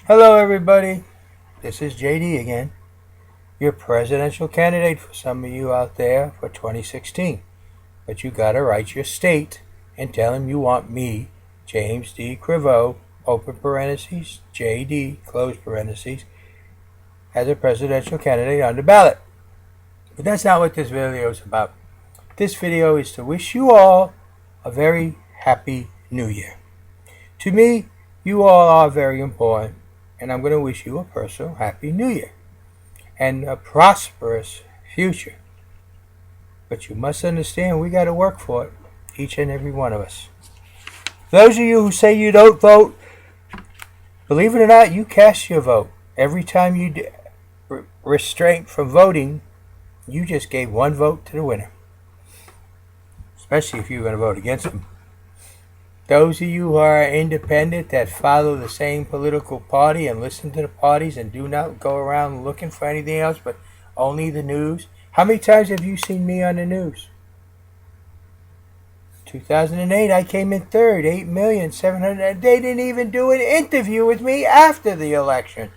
Hello, everybody. This is JD again, your presidential candidate for some of you out there for 2016. But you gotta write your state and tell him you want me, James D. Criveau, open parentheses, JD, close parentheses, as a presidential candidate on the ballot. But that's not what this video is about. This video is to wish you all a very happy New Year. To me, you all are very important. And I'm going to wish you a personal Happy New Year and a prosperous future. But you must understand we got to work for it, each and every one of us. Those of you who say you don't vote, believe it or not, you cast your vote. Every time you restraint from voting, you just gave one vote to the winner. Especially if you're going to vote against them. Those of you who are independent that follow the same political party and listen to the parties and do not go around looking for anything else but only the news. How many times have you seen me on the news? 2008, I came in third, 8,700,000. They didn't even do an interview with me after the election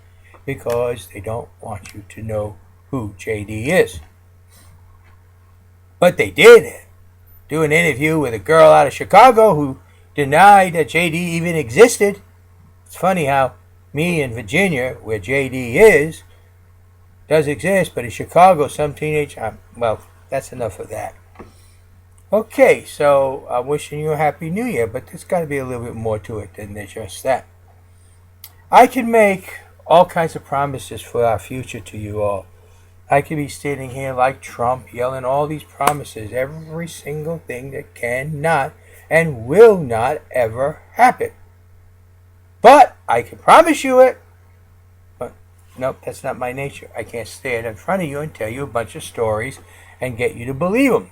because they don't want you to know who JD is. But they did do an interview with a girl out of Chicago who denied that JD even existed. It's funny how me in Virginia, where JD is, does exist, but in Chicago, some teenage... well, that's enough of that. Okay, so I'm wishing you a Happy New Year, but there's got to be a little bit more to it than just that. I can make all kinds of promises for our future to you all. I could be standing here like Trump, yelling all these promises, every single thing that cannot and will not ever happen. But I can promise you it. But nope, that's not my nature. I can't stand in front of you and tell you a bunch of stories and get you to believe them.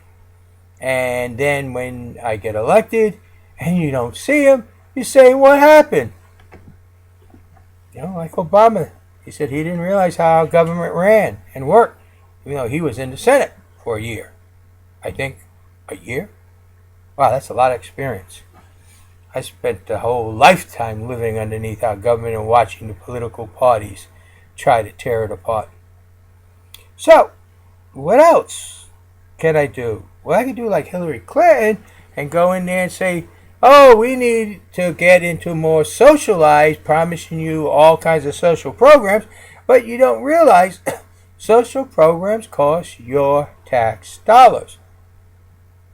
And then when I get elected and you don't see them, you say, what happened? You know, like Obama. He said he didn't realize how our government ran and worked. Even though he was in the Senate for a year. I think a year? Wow, that's a lot of experience. I spent a whole lifetime living underneath our government and watching the political parties try to tear it apart. So, what else can I do? Well, I can do like Hillary Clinton and go in there and say, oh, we need to get into more socialized, promising you all kinds of social programs, but you don't realize social programs cost your tax dollars.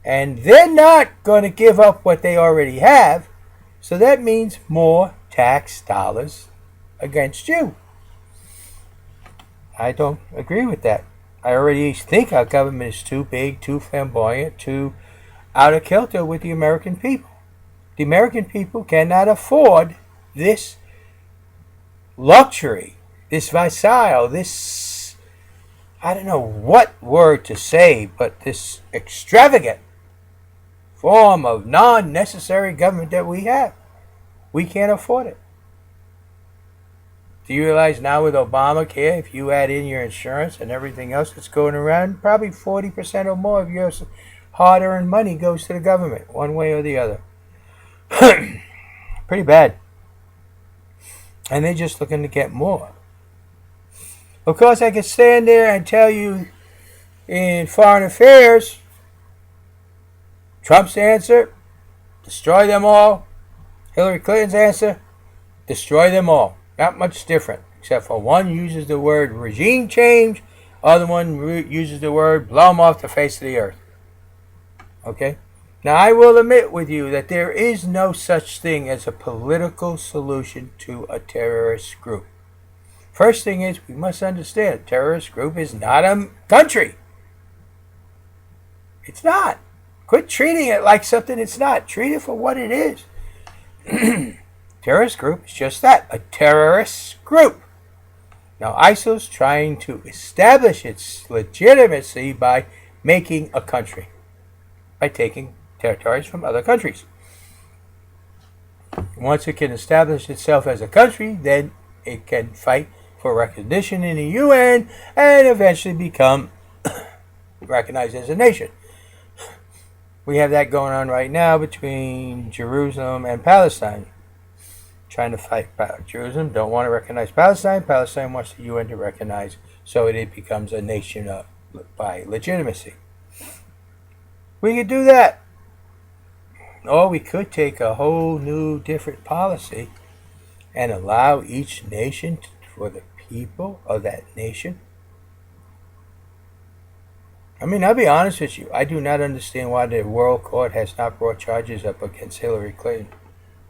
And they're not going to give up what they already have. So that means more tax dollars against you. I don't agree with that. I already think our government is too big, too flamboyant, too out of kilter with the American people. The American people cannot afford this luxury, this facile, this, I don't know what word to say, but this extravagant form of non-necessary government that we have. We can't afford it. Do you realize now with Obamacare, if you add in your insurance and everything else that's going around, probably 40% or more of your hard-earned money goes to the government, one way or the other. Pretty bad. And they're just looking to get more. Of course, I could stand there and tell you in foreign affairs, Trump's answer, destroy them all. Hillary Clinton's answer, destroy them all. Not much different, except for one uses the word regime change, other one uses the word blow them off the face of the earth. Okay? Now, I will admit with you that there is no such thing as a political solution to a terrorist group. First thing is, we must understand, a terrorist group is not a country. It's not. Quit treating it like something it's not. Treat it for what it is. Terrorist group is just that, a terrorist group. Now, ISIL's trying to establish its legitimacy by making a country, by taking territories from other countries. Once it can establish itself as a country, then it can fight for recognition in the UN and eventually become recognized as a nation. We have that going on right now between Jerusalem and Palestine. trying to fight Jerusalem, don't want to recognize Palestine. Palestine wants the UN to recognize, so it becomes a nation by legitimacy. We could do that. Or we could take a whole new different policy and allow each nation for the people of that nation. I mean, I'll be honest with you. I do not understand why the World Court has not brought charges up against Hillary Clinton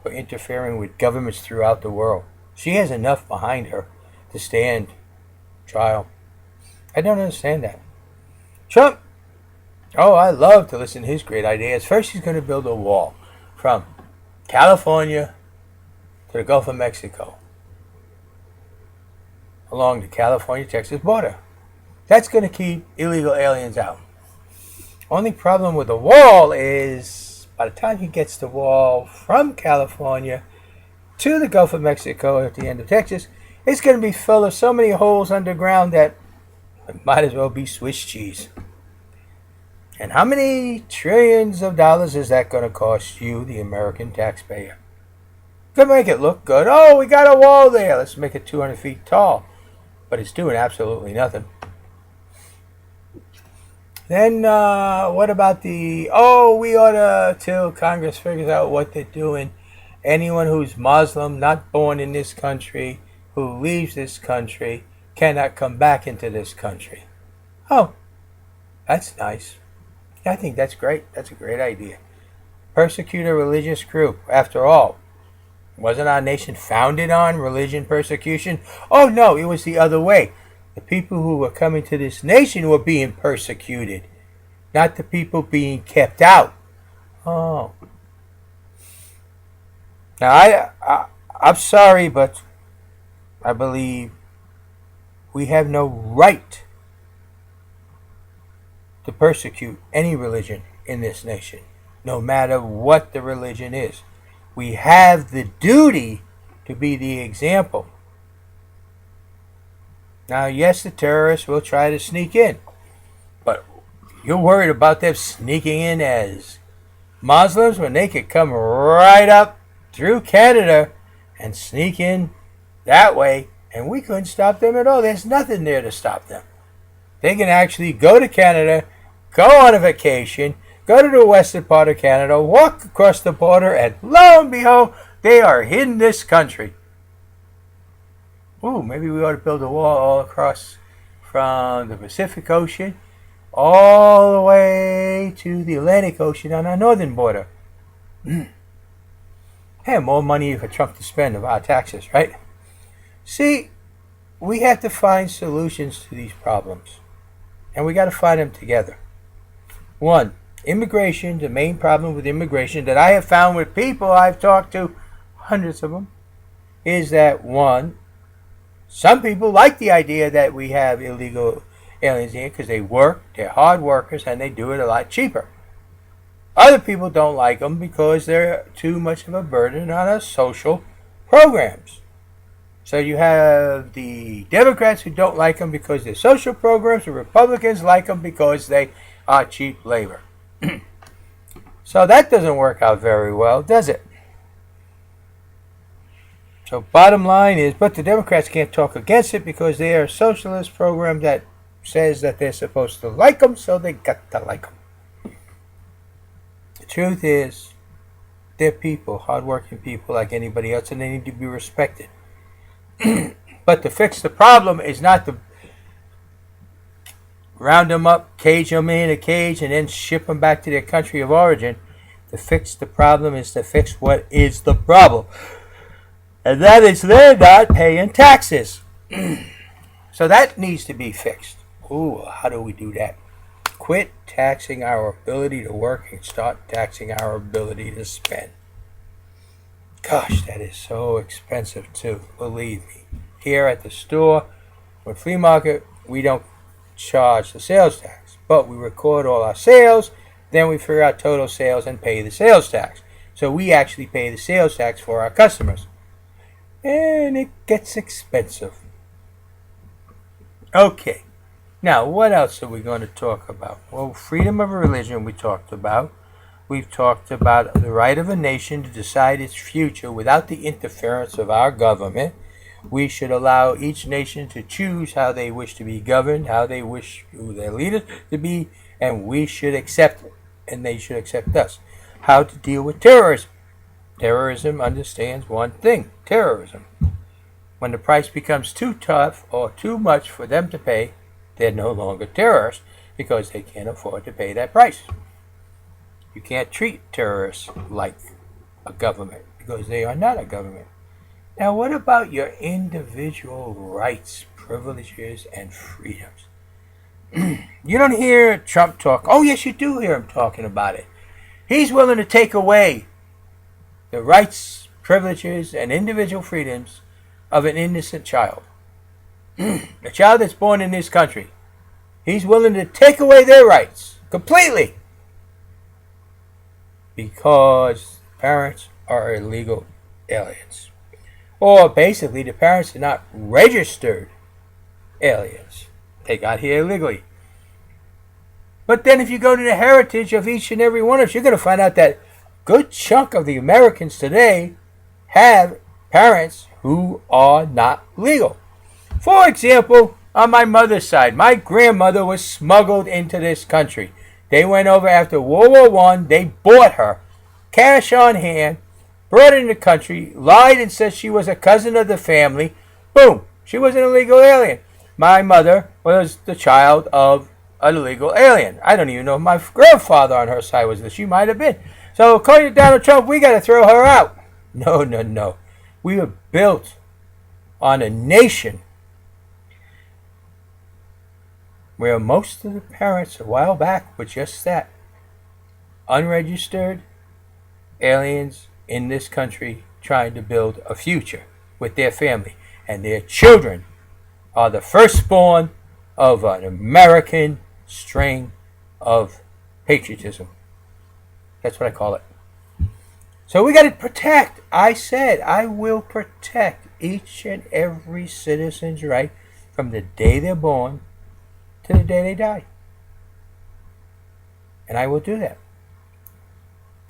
for interfering with governments throughout the world. She has enough behind her to stand trial. I don't understand that. Trump, oh, I love to listen to his great ideas. First, he's going to build a wall from California to the Gulf of Mexico along the California-Texas border. That's going to keep illegal aliens out. Only problem with the wall is by the time he gets the wall from California to the Gulf of Mexico at the end of Texas, it's going to be full of so many holes underground that it might as well be Swiss cheese. And how many trillions of dollars is that going to cost you, the American taxpayer? Could make it look good. Oh, we got a wall there. Let's make it 200 feet tall. But it's doing absolutely nothing. Then what about we ought to, till Congress figures out what they're doing, anyone who's Muslim, not born in this country, who leaves this country, cannot come back into this country. Oh, that's nice. I think that's great. That's a great idea. Persecute a religious group. After all, wasn't our nation founded on religion persecution? Oh, no, it was the other way. The people who were coming to this nation were being persecuted, not the people being kept out. Oh. Now, I'm sorry, but I believe we have no right to persecute any religion in this nation, no matter what the religion is. We have the duty to be the example. Now, yes, the terrorists will try to sneak in, but you're worried about them sneaking in as Muslims when they could come right up through Canada and sneak in that way, and we couldn't stop them at all. There's nothing there to stop them. They can actually go to Canada, go on a vacation, go to the western part of Canada, walk across the border, and lo and behold, they are in this country. Ooh, maybe we ought to build a wall all across from the Pacific Ocean all the way to the Atlantic Ocean on our northern border. Hey, more money for Trump to spend of our taxes, right? See, we have to find solutions to these problems, and we got to find them together. One, immigration. The main problem with immigration that I have found with people I've talked to, hundreds of them, is that one, some people like the idea that we have illegal aliens here because they work, they're hard workers, and they do it a lot cheaper. Other people don't like them because they're too much of a burden on our social programs. So you have the Democrats who don't like them because they're social programs, the Republicans like them because they are cheap labor. So that doesn't work out very well, does it? So bottom line is, but the Democrats can't talk against it because they are a socialist program that says that they're supposed to like them, so they got to like them. The truth is, they're people, hardworking people like anybody else, and they need to be respected. But to fix the problem is not to round them up, cage them in a cage, and then ship them back to their country of origin. To fix the problem is to fix what is the problem. And that is they're not paying taxes. So that needs to be fixed. Ooh, how do we do that? Quit taxing our ability to work and start taxing our ability to spend. Gosh, that is so expensive too, believe me. Here at the store, with flea market, we don't charge the sales tax, but we record all our sales, then we figure out total sales and pay the sales tax. So we actually pay the sales tax for our customers. And it gets expensive. Okay, now what else are we going to talk about? Well, freedom of religion we talked about. we've talked about the right of a nation to decide its future without the interference of our government. We should allow each nation to choose how they wish to be governed, how they wish their leaders to be, and we should accept it, and they should accept us. How to deal with terrorism. Terrorism understands one thing, terrorism. When the price becomes too tough or too much for them to pay, they're no longer terrorists because they can't afford to pay that price. You can't treat terrorists like a government because they are not a government. Now, what about your individual rights, privileges, and freedoms? You don't hear Trump talk. Oh, yes, you do hear him talking about it. He's willing to take away the rights, privileges, and individual freedoms of an innocent child. A child that's born in this country. He's willing to take away their rights completely because parents are illegal aliens. Or basically, the parents are not registered aliens. They got here illegally. But then if you go to the heritage of each and every one of us, you're going to find out that a good chunk of the Americans today have parents who are not legal. For example, on my mother's side, my grandmother was smuggled into this country. They went over after World War I. They bought her, cash on hand, brought her in the country, lied and said she was a cousin of the family. Boom, she was an illegal alien. My mother was the child of an illegal alien. I don't even know if my grandfather on her side was this. She might have been. So according to Donald Trump, we got to throw her out. No. We were built on a nation where most of the parents a while back were just that. Unregistered aliens in this country trying to build a future with their family. And their children are the firstborn of an American strain of patriotism. That's what I call it. So we got to protect. I said I will protect each and every citizen's right from the day they're born to the day they die. And I will do that.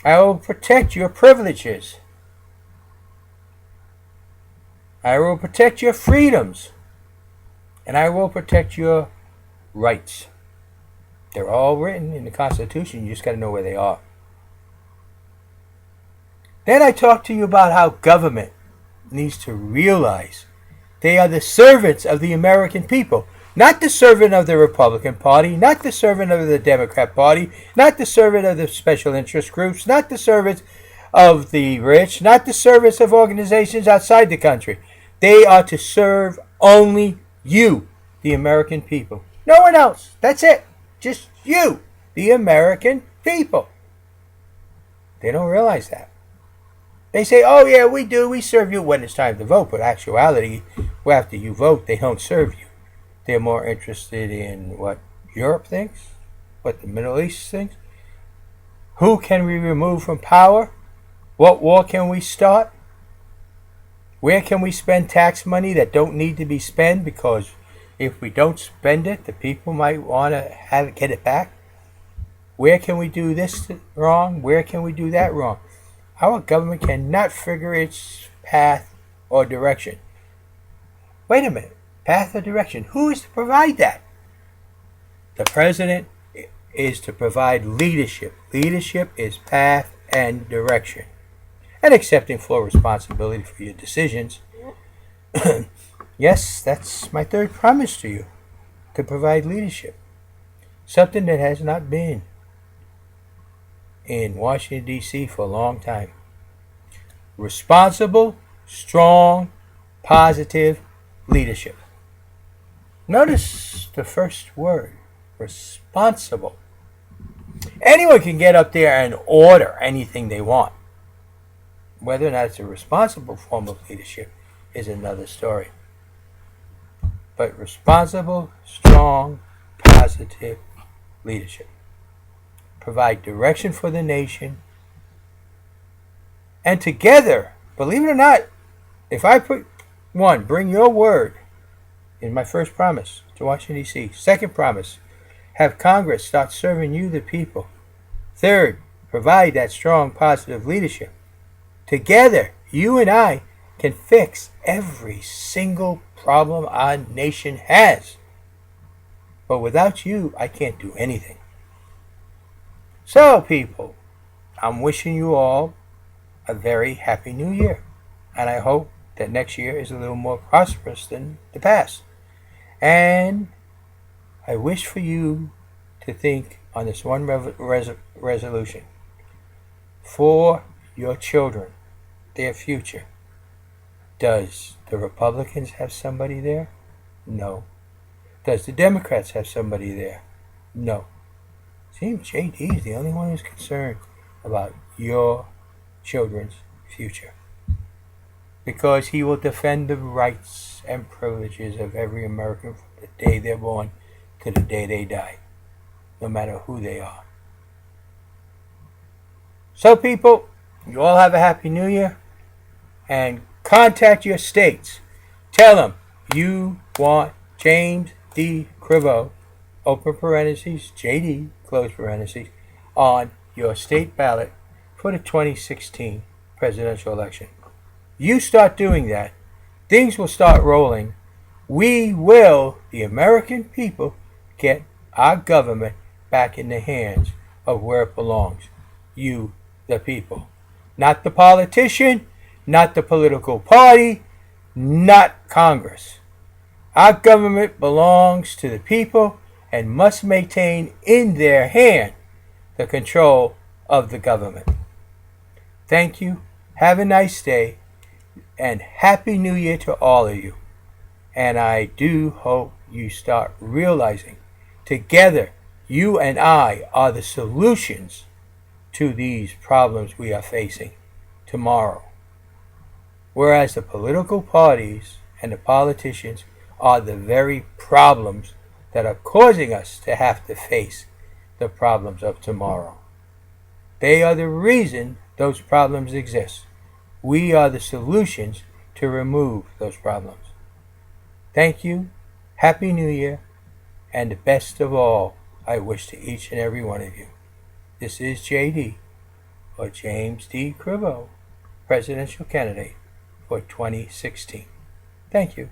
I will protect your privileges. I will protect your freedoms. And I will protect your rights. They're all written in the Constitution. You just got to know where they are. Then I talked to you about how government needs to realize they are the servants of the American people. Not the servant of the Republican Party, not the servant of the Democrat Party, not the servant of the special interest groups, not the servants of the rich, not the servants of organizations outside the country. They are to serve only you, the American people. No one else. That's it. Just you, the American people. They don't realize that. They say, oh yeah, we do. We serve you when it's time to vote. But actuality, after you vote, they don't serve you. They're more interested in what Europe thinks, what the Middle East thinks. Who can we remove from power? What war can we start? Where can we spend tax money that don't need to be spent? Because if we don't spend it, the people might want to get it back. Where can we do this wrong? Where can we do that wrong? Our government cannot figure its path or direction. Wait a minute. Path or direction. Who is to provide that? The president is to provide leadership. Leadership is path and direction. And accepting full responsibility for your decisions. Yes, that's my third promise to you. To provide leadership. Something that has not been in Washington, D.C. for a long time. Responsible, strong, positive leadership. Notice the first word, responsible. Anyone can get up there and order anything they want. Whether or not it's a responsible form of leadership is another story. But responsible, strong, positive leadership. Provide direction for the nation. And together, believe it or not, if I put one, bring your word in my first promise to Washington, D.C. Second promise, have Congress start serving you, the people. Third, provide that strong, positive leadership. Together, you and I can fix every single problem our nation has. But without you, I can't do anything. So, people, I'm wishing you all a very happy new year. And I hope that next year is a little more prosperous than the past. And I wish for you to think on this one resolution for your children, their future. Does the Republicans have somebody there? No. Does the Democrats have somebody there? No. Seems JD is the only one who's concerned about your children's future. Because he will defend the rights and privileges of every American from the day they're born to the day they die, no matter who they are. So, people, you all have a happy new year, and contact your states. Tell them you want James D. Criveau, open parentheses, JD, close parentheses, on your state ballot for the 2016 presidential election. You start doing that, things will start rolling. We will, the American people, get our government back in the hands of where it belongs. You, the people. Not the politician, not the political party, not Congress. Our government belongs to the people and must maintain in their hand the control of the government. Thank you. Have a nice day. And Happy New Year to all of you. And I do hope you start realizing together you and I are the solutions to these problems we are facing tomorrow. Whereas the political parties and the politicians are the very problems that are causing us to have to face the problems of tomorrow. They are the reason those problems exist. We are the solutions to remove those problems. Thank you, Happy New Year, and the best of all I wish to each and every one of you. This is JD, or James D. Criveau, presidential candidate for 2016. Thank you.